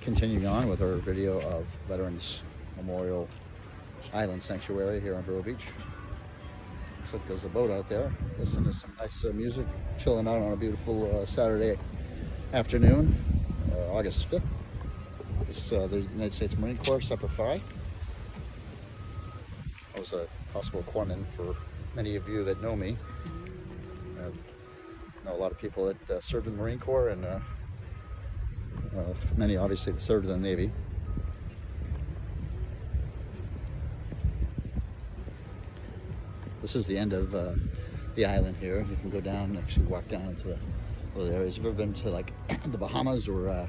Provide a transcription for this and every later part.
Continuing on with our video of Veterans Memorial Island Sanctuary here on Vero Beach. Looks like there's a boat out there. Listening to some nice music, chilling out on a beautiful Saturday afternoon, August 5th. This is the United States Marine Corps Semper Fi. I was a possible corpsman for many of you that know me. I know a lot of people that served in the Marine Corps, and many obviously that served in the Navy. This is the end of the island here. You can go down, actually walk down into the little areas. Have you ever been to like the Bahamas, or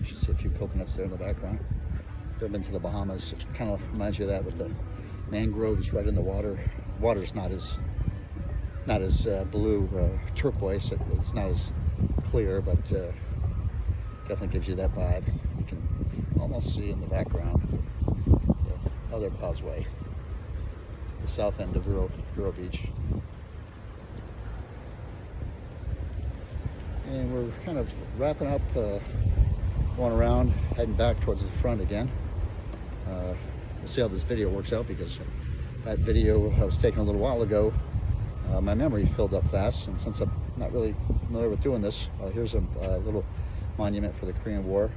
you should see a few coconuts there in the background. Ever been to the Bahamas? It kind of reminds you of that, with the mangroves right in the water. Water's not as blue, turquoise. It's not as clear, but definitely gives you that vibe. You can almost see in the background the other causeway, the south end of Vero Beach. And we're kind of wrapping up, going around, heading back towards the front again. We'll see how this video works out, because that video I was taking a little while ago, my memory filled up fast, and since I'm not really familiar with doing this, here's a little monument for the Korean War.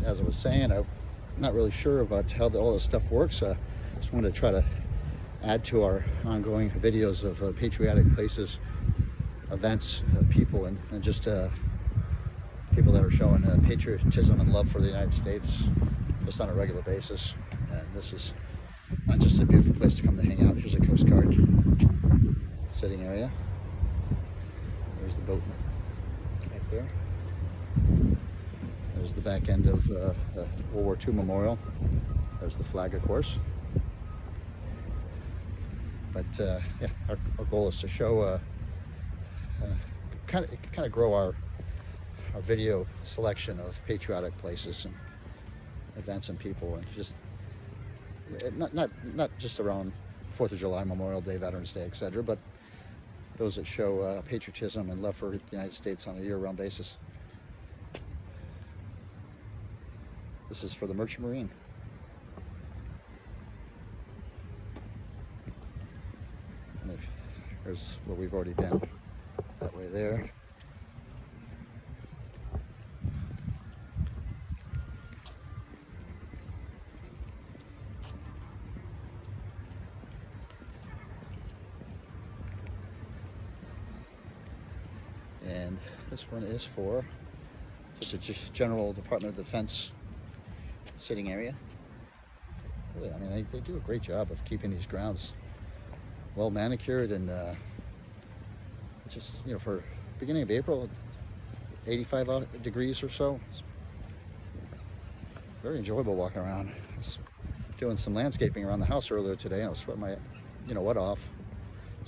As I was saying, I'm not really sure about how all this stuff works. Just wanted to try to add to our ongoing videos of patriotic places, events, people, and just people that are showing patriotism and love for the United States just on a regular basis. And this is not just a beautiful place to come to hang out. Here's a Coast Guard sitting area. There's the boat back there. There's the back end of the World War II memorial. There's the flag, of course. But yeah, our goal is to show, kind of grow our video selection of patriotic places and events and people, and just not just around 4th of July, Memorial Day, Veterans Day, etc., but those that show patriotism and love for the United States on a year-round basis. This is for the Merchant Marine. And here's where we've already been, that way there. And this one is for just a general Department of Defense sitting area. Really, I mean, they do a great job of keeping these grounds well manicured, and just, you know, for beginning of April, 85 degrees or so. It's very enjoyable walking around. I was doing some landscaping around the house earlier today, and I was sweating my what off.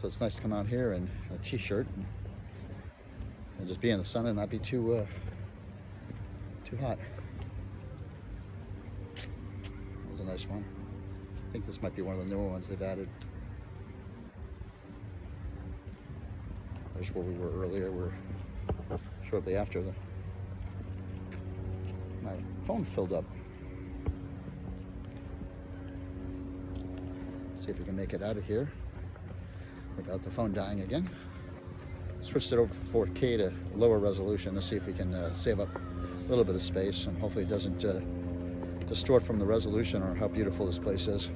So it's nice to come out here in a t-shirt and just be in the sun and not be too hot. That was a nice one. I think this might be one of the newer ones they've added. There's where we were earlier. We're shortly after my phone filled up. Let's see if we can make it out of here without the phone dying again. Switched it over from 4K to lower resolution to see if we can save up a little bit of space, and hopefully it doesn't distort from the resolution or how beautiful this place is.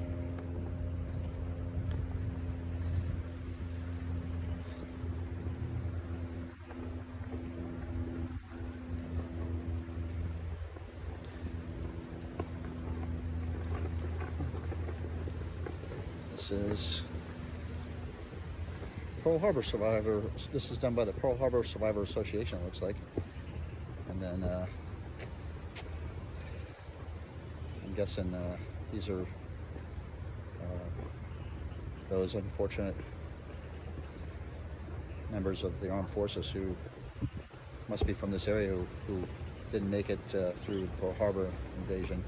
This is Pearl Harbor Survivor. This is done by the Pearl Harbor Survivor Association, it looks like. And then I'm guessing these are those unfortunate members of the armed forces who must be from this area who didn't make it through Pearl Harbor invasion.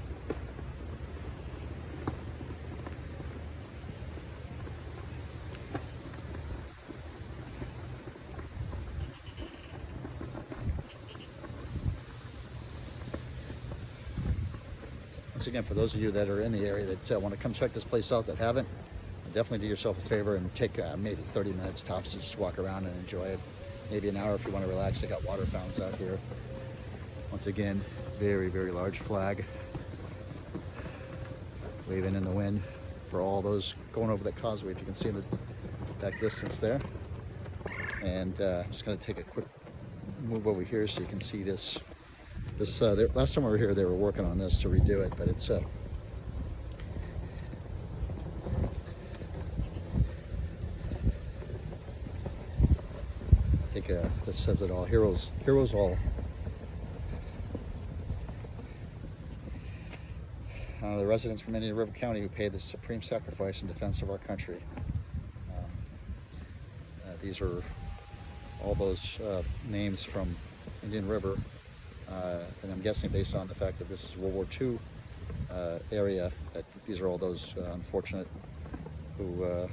once again, for those of you that are in the area that want to come check this place out that haven't, definitely do yourself a favor and take maybe 30 minutes tops to just walk around and enjoy it. Maybe an hour if you want to relax. They got water fountains out here. Once again, very, very large flag waving in the wind for all those going over that causeway, if you can see in the back distance there. And I'm just going to take a quick move over here so you can see this. Last time we were here, they were working on this to redo it, but it's I think this says it all. Heroes all. The residents from Indian River County who paid the supreme sacrifice in defense of our country. These are all those names from Indian River, and I'm guessing based on the fact that this is World War II area, that these are all those unfortunate who